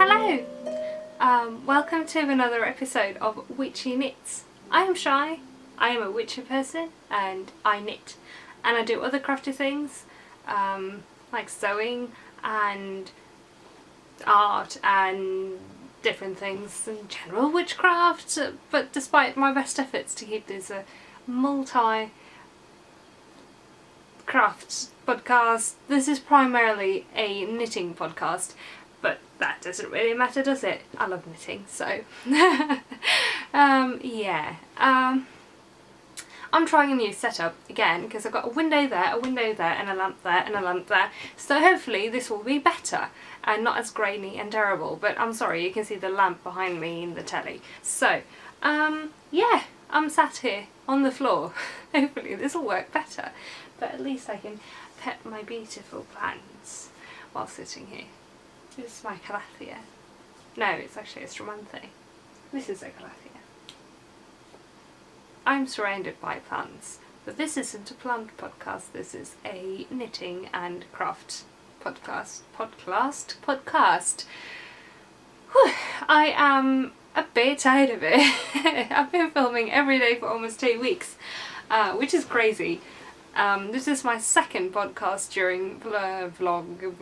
Hello! Welcome to another episode of Witchy Knits. I am Shy, I am a witchy person and I knit. And I do other crafty things like sewing and art and different things and general witchcraft, but despite my best efforts to keep this a multi-craft podcast, this is primarily a knitting podcast. But that doesn't really matter, does it? I love knitting, so yeah. I'm trying a new setup again because I've got a window there, and a lamp there, and a lamp there. So hopefully this will be better and not as grainy and terrible. But I'm sorry, you can see the lamp behind me in the telly. So, yeah, I'm sat here on the floor. Hopefully this will work better. But at least I can pet my beautiful plants while sitting here. This is my calathea. No, it's actually a Julvanten. This is a calathea. I'm surrounded by plants, but this isn't a plant podcast, this is a knitting and craft podcast. Whew, I am a bit tired of it. I've been filming every day for almost 2 weeks, which is crazy. This is my second podcast during Vlogmas.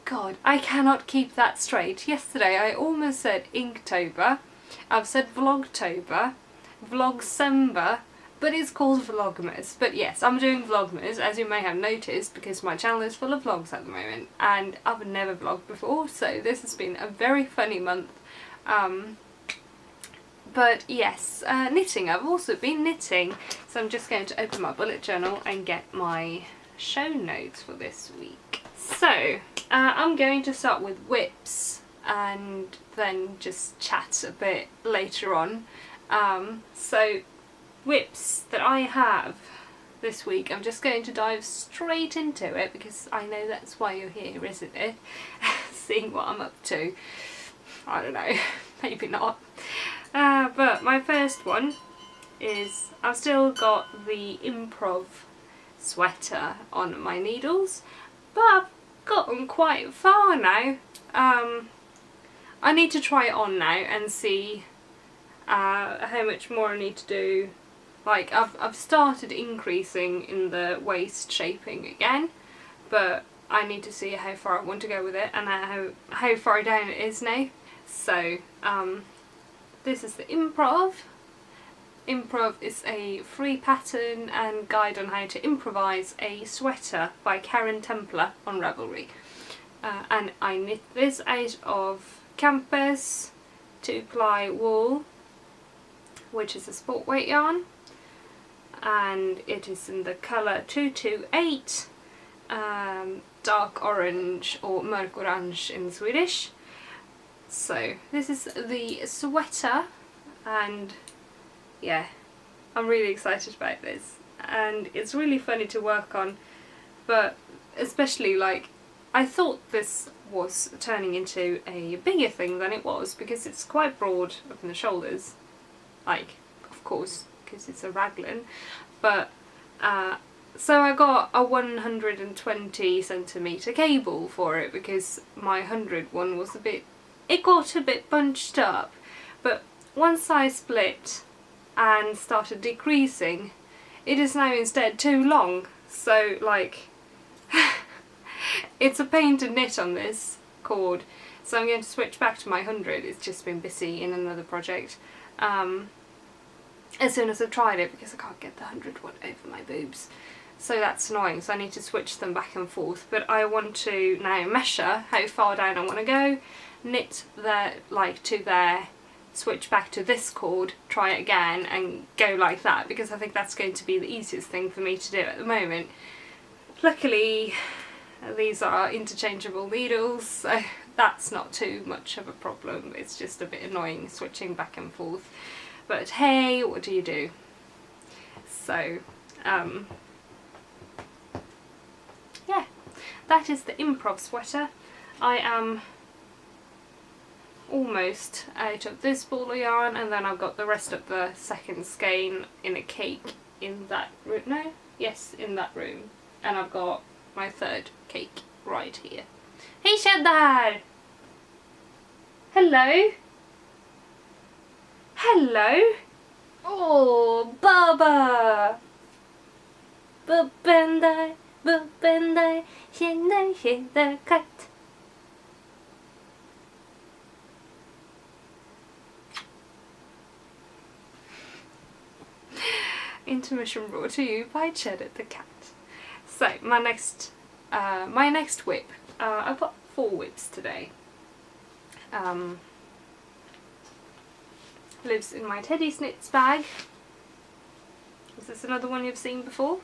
God, I cannot keep that straight. Yesterday I almost said Inktober. I've said Vlogtober, Vlogsember, but it's called Vlogmas. But yes, I'm doing Vlogmas, as you may have noticed, because my channel is full of vlogs at the moment, and I've never vlogged before, so this has been a very funny month. But yes, knitting. I've also been knitting, so I'm just going to open my bullet journal and get my show notes for this week. So, I'm going to start with whips and then just chat a bit later on. So, whips that I have this week, I'm just going to dive straight into it because I know that's why you're here, isn't it? Seeing what I'm up to. I don't know, maybe not. But my first one is, I've still got the Improv Sweater on my needles, but I've gotten quite far now. I need to try it on now and see how much more I need to do. Like, I've started increasing in the waist shaping again, but I need to see how far I want to go with it and how far down it is now. So, this is the Improv. Improv is a free pattern and guide on how to improvise a sweater by Karen Templer on Ravelry. And I knit this out of Kampes 2-ply wool, which is a sport weight yarn, and it is in the colour 228, dark orange or mörk orange in Swedish. So this is the sweater, and yeah, I'm really excited about this, and it's really funny to work on, but especially like I thought this was turning into a bigger thing than it was because it's quite broad up in the shoulders, like of course because it's a Raglan, but so I got a 120cm cable for it because my 100 one was it got a bit bunched up, but once I split and started decreasing, it is now instead too long, so like it's a pain to knit on this cord, so I'm going to switch back to my 100. It's just been busy in another project as soon as I've tried it because I can't get the 100 one over my boobs, so that's annoying, so I need to switch them back and forth. But I want to now measure how far down I want to go, knit there like to there, switch back to this cord, try it again and go like that, because I think that's going to be the easiest thing for me to do at the moment. Luckily these are interchangeable needles, so that's not too much of a problem. It's just a bit annoying switching back and forth, but hey, what do you do? So yeah, that is the Improv Sweater. I am almost out of this ball of yarn, and then I've got the rest of the second skein in a cake in that room. No? Yes, in that room. And I've got my third cake right here. Hej Cheddar! Hello? Hello? Oh, Baba! Bubben där, känner katt. Intermission brought to you by Cheddar the cat. So my next whip. I've got 4 whips today. Lives in my Teddy Snits bag. Is this another one you've seen before?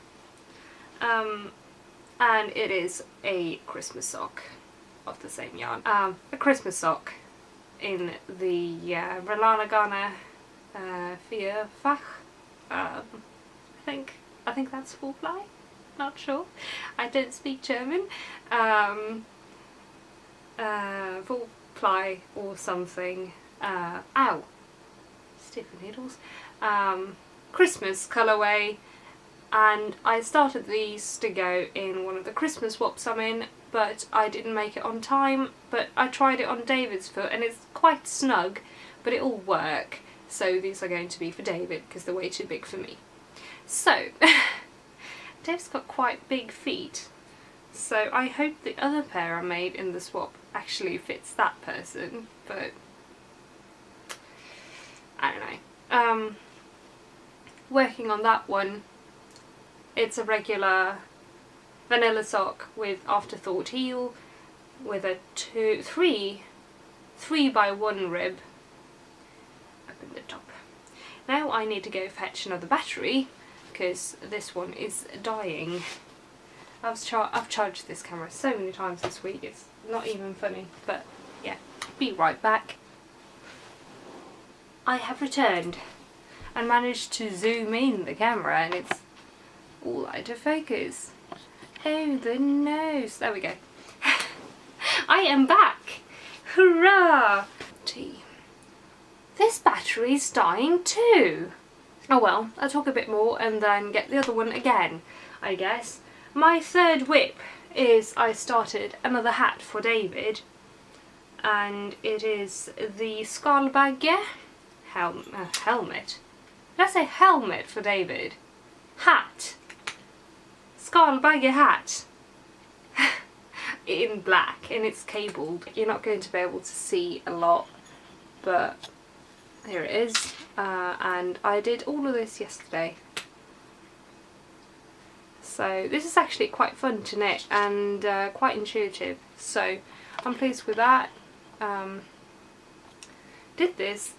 And it is a Christmas sock of the same yarn. A Christmas sock in the Rellana Garne Fach. I think that's full ply. Not sure. I don't speak German. Full ply or something. Ow! Stupid needles. Christmas colourway, and I started these to go in one of the Christmas swaps I'm in, but I didn't make it on time. But I tried it on David's foot and it's quite snug, but it'll work. So these are going to be for David because they're way too big for me. So Dave's got quite big feet, so I hope the other pair I made in the swap actually fits that person, but I don't know. Working on that one, it's a regular vanilla sock with afterthought heel with a 3x1 rib up in the top. Now I need to go fetch another battery because this one is dying. I've charged this camera so many times this week, it's not even funny, but yeah, be right back. I have returned and managed to zoom in the camera and it's all out of focus. Oh, the nose. There we go. I am back. Hurrah! Tea. This battery's dying too. Oh well, I'll talk a bit more and then get the other one again, I guess. My third whip is I started another hat for David, and it is the Skalbagge helmet. Did I say helmet for David? Hat. Skalbagge hat. In black, and it's cabled. You're not going to be able to see a lot, but here it is. And I did all of this yesterday. So this is actually quite fun to knit and quite intuitive, so I'm pleased with that. Did this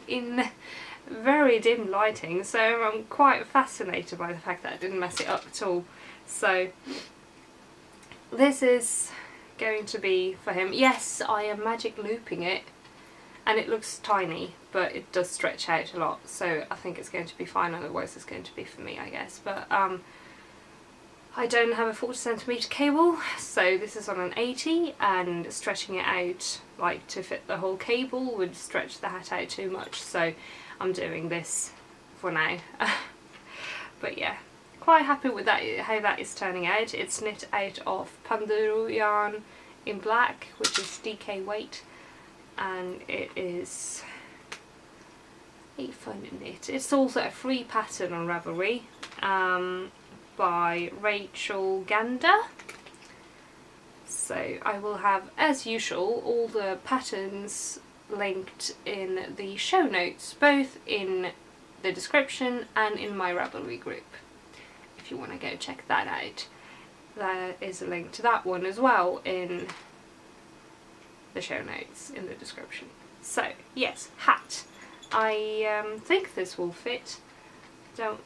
in very dim lighting, so I'm quite fascinated by the fact that I didn't mess it up at all. So this is going to be for him. Yes, I am magic looping it and it looks tiny, but it does stretch out a lot, so I think it's going to be fine, otherwise it's going to be for me, I guess. But I don't have a 40cm cable, so this is on an 80, and stretching it out like to fit the whole cable would stretch the hat out too much, so I'm doing this for now. But yeah, quite happy with that, how that is turning out. It's knit out of Panduru yarn in black, which is DK weight, and it is a fun knit. It's also a free pattern on Ravelry. By Rachael Gander. So I will have, as usual, all the patterns linked in the show notes, both in the description and in my Ravelry group, if you want to go check that out. There is a link to that one as well in the show notes in the description. So yes, hat. I think this will fit. Don't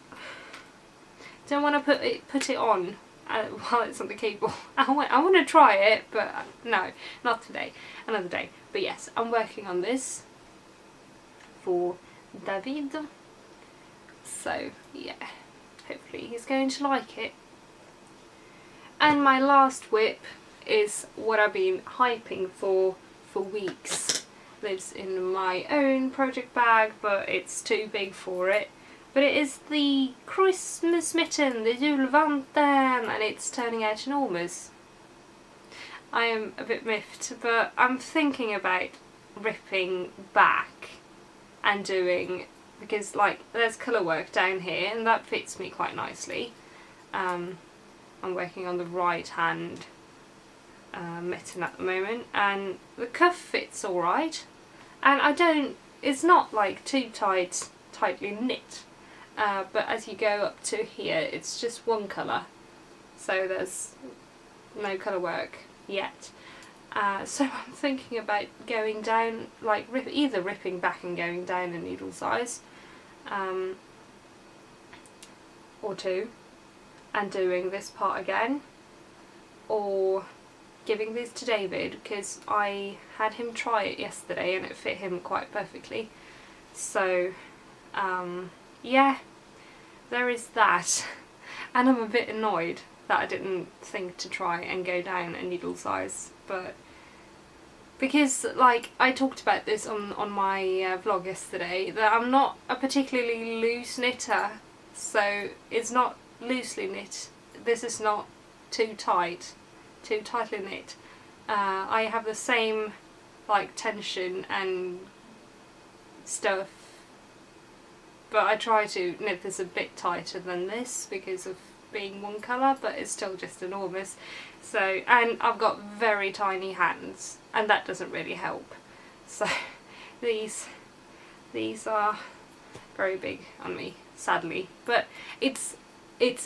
want to put it on while it's on the cable. I want to try it, but no, not today. Another day. But yes, I'm working on this for David. So yeah, hopefully he's going to like it. And my last whip is what I've been hyping for weeks. Lives in my own project bag, but it's too big for it. But it is the Christmas Mitten, the Julvanten, and it's turning out enormous. I am a bit miffed, but I'm thinking about ripping back and doing, because like there's colour work down here and that fits me quite nicely. I'm working on the right hand mitten at the moment, and the cuff fits alright, and it's not like too tightly knit, but as you go up to here it's just one colour, so there's no colour work yet. So I'm thinking about going down, like either ripping back and going down a needle size or two and doing this part again, or giving these to David, because I had him try it yesterday and it fit him quite perfectly. So yeah, there is that. And I'm a bit annoyed that I didn't think to try and go down a needle size, but because like I talked about this on my vlog yesterday, that I'm not a particularly loose knitter, so it's not loosely knit. This is not too tightly knit. I have the same like tension and stuff, but I try to knit this a bit tighter than this because of being one colour, but it's still just enormous. So, and I've got very tiny hands and that doesn't really help. So these are very big on me, sadly, but it's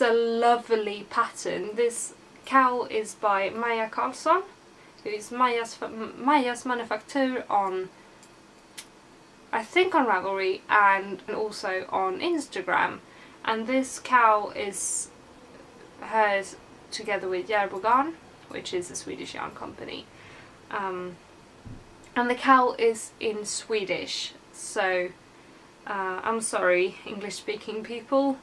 a lovely pattern. This cowl is by Maja Karlsson, who is Maja's Manufaktur on, I think on Ravelry and also on Instagram, and this cowl is hers together with Rellana Garne, which is a Swedish yarn company, and the cowl is in Swedish, so I'm sorry English speaking people,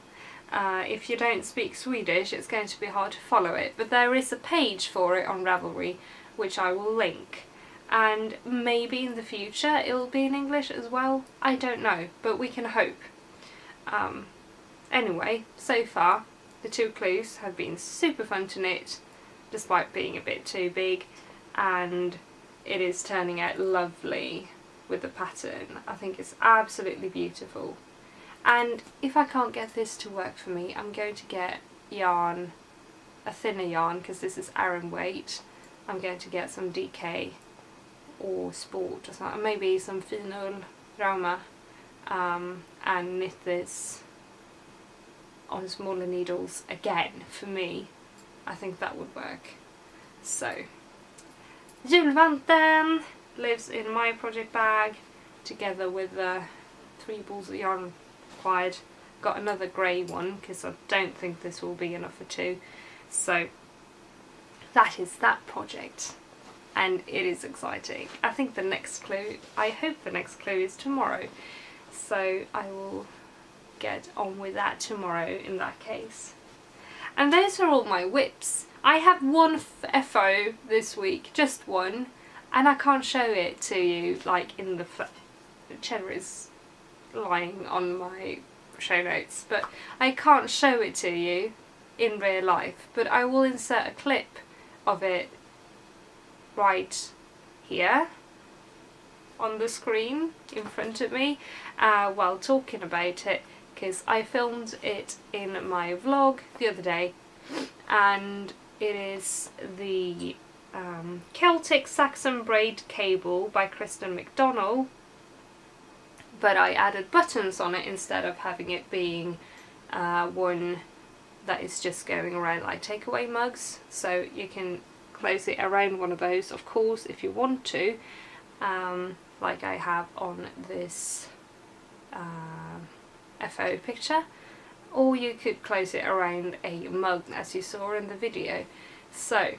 if you don't speak Swedish it's going to be hard to follow it, but there is a page for it on Ravelry which I will link, and maybe in the future it'll be in English as well, I don't know, but we can hope. Anyway, so far the two clues have been super fun to knit despite being a bit too big, and it is turning out lovely with the pattern. I think it's absolutely beautiful, and if I can't get this to work for me I'm going to get yarn, a thinner yarn, because this is Aran weight. I'm going to get some DK or Sport or something, maybe some Fin Ull Rauma, and knit this on smaller needles again. For me, I think that would work. So Julvanten lives in my project bag together with the 3 balls of yarn required. Got another grey one because I don't think this will be enough for 2, so that is that project, and it is exciting. I think the next clue, I hope the next clue is tomorrow, so I will get on with that tomorrow in that case. And those are all my whips. I have one FO this week, just one, and I can't show it to you like in the cheddar is lying on my show notes, but I can't show it to you in real life, but I will insert a clip of it right here on the screen in front of me while talking about it, because I filmed it in my vlog the other day, and it is the Celtic Saxon Braid Cable by Kristen McDonnell, but I added buttons on it instead of having it being one that is just going around like takeaway mugs. So you can close it around one of those, of course, if you want to, like I have on this FO picture, or you could close it around a mug as you saw in the video. So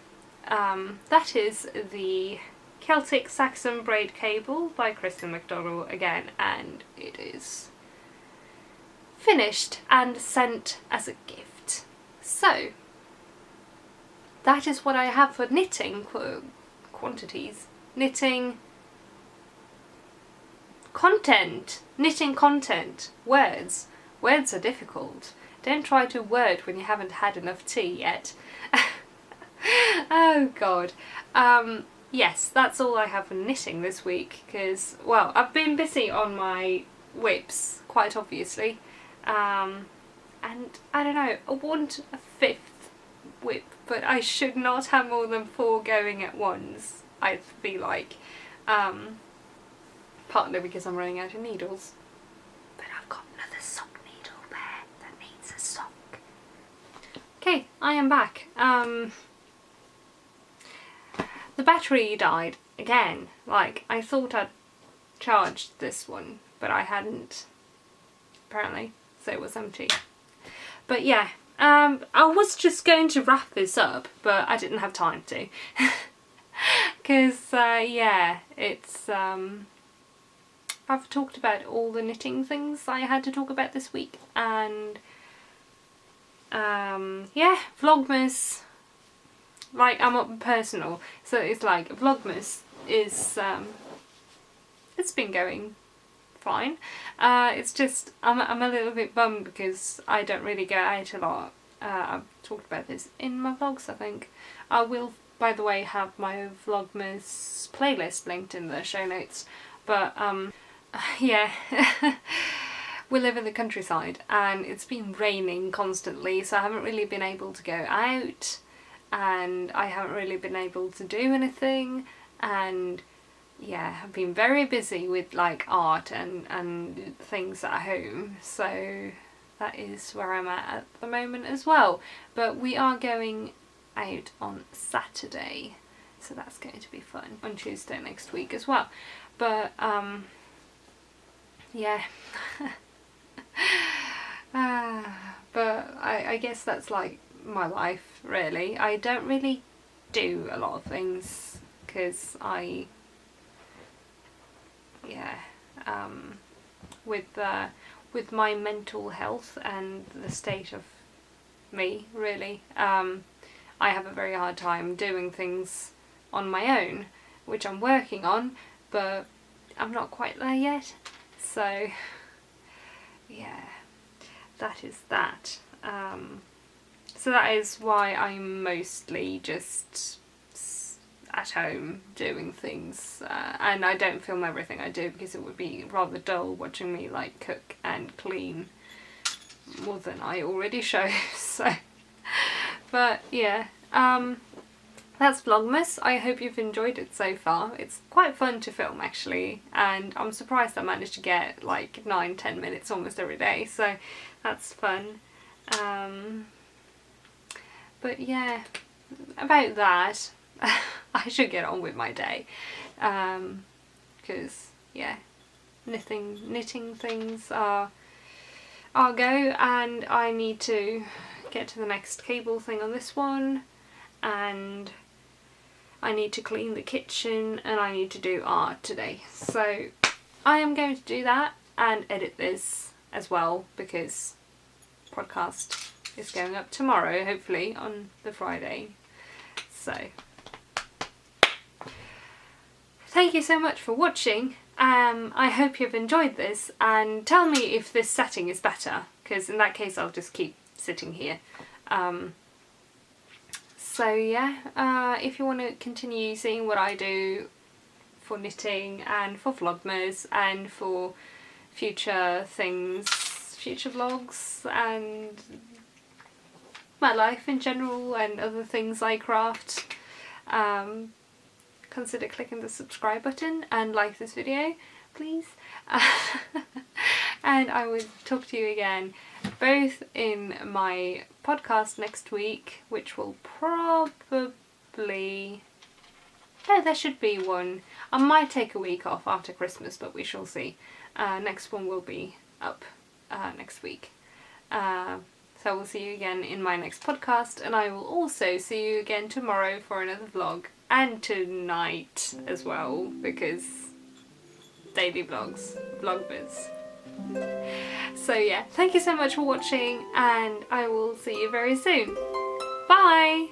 that is the Celtic Saxon Braid Cable by Kristen McDonnell again, and it is finished and sent as a gift. So that is what I have for knitting quantities. Knitting content. Words. Words are difficult. Don't try to word when you haven't had enough tea yet. Oh god. Yes, that's all I have for knitting this week because, well, I've been busy on my whips, quite obviously. And I don't know, I want a 5th whip, but I should not have more than 4 going at once, I feel like. Partly because I'm running out of needles. But I've got another sock needle there that needs a sock. Okay, I am back. The battery died again. Like, I thought I'd charged this one, but I hadn't, apparently, so it was empty. But yeah, I was just going to wrap this up, but I didn't have time to. Because, yeah, it's, I've talked about all the knitting things I had to talk about this week, and, yeah, Vlogmas. Like, I'm up personal, so it's like Vlogmas is, it's been going fine. It's just, I'm a little bit bummed because I don't really go out a lot. I've talked about this in my vlogs, I think. I will, by the way, have my Vlogmas playlist linked in the show notes, but, yeah. We live in the countryside and it's been raining constantly, so I haven't really been able to go out. And I haven't really been able to do anything, and yeah, I've been very busy with like art and things at home, so that is where I'm at the moment as well. But we are going out on Saturday, so that's going to be fun, on Tuesday next week as well. But yeah. But I guess that's like my life, really. I don't really do a lot of things because with my mental health and the state of me, really, I have a very hard time doing things on my own, which I'm working on, but I'm not quite there yet. So yeah, that is that. So that is why I'm mostly just at home doing things, and I don't film everything I do because it would be rather dull watching me like cook and clean more than I already show. So, but yeah, that's Vlogmas. I hope you've enjoyed it so far. It's quite fun to film actually, and I'm surprised I managed to get like 9-10 minutes almost every day, so that's fun. But yeah, about that, I should get on with my day, because yeah, knitting things are go, and I need to get to the next cable thing on this one, and I need to clean the kitchen, and I need to do art today. So I am going to do that and edit this as well, because podcast is going up tomorrow, hopefully on the Friday. So thank you so much for watching. I hope you've enjoyed this, and tell me if this setting is better, because in that case I'll just keep sitting here. So yeah, if you want to continue seeing what I do for knitting and for Vlogmas and for future things, future vlogs and my life in general and other things I craft, consider clicking the subscribe button and like this video, please. And I will talk to you again both in my podcast next week, which will probably... Oh, there should be one. I might take a week off after Christmas, but we shall see. Next one will be up next week. So we'll see you again in my next podcast, and I will also see you again tomorrow for another vlog, and tonight as well, because daily vlogs, Vlogmas. So yeah, thank you so much for watching, and I will see you very soon. Bye!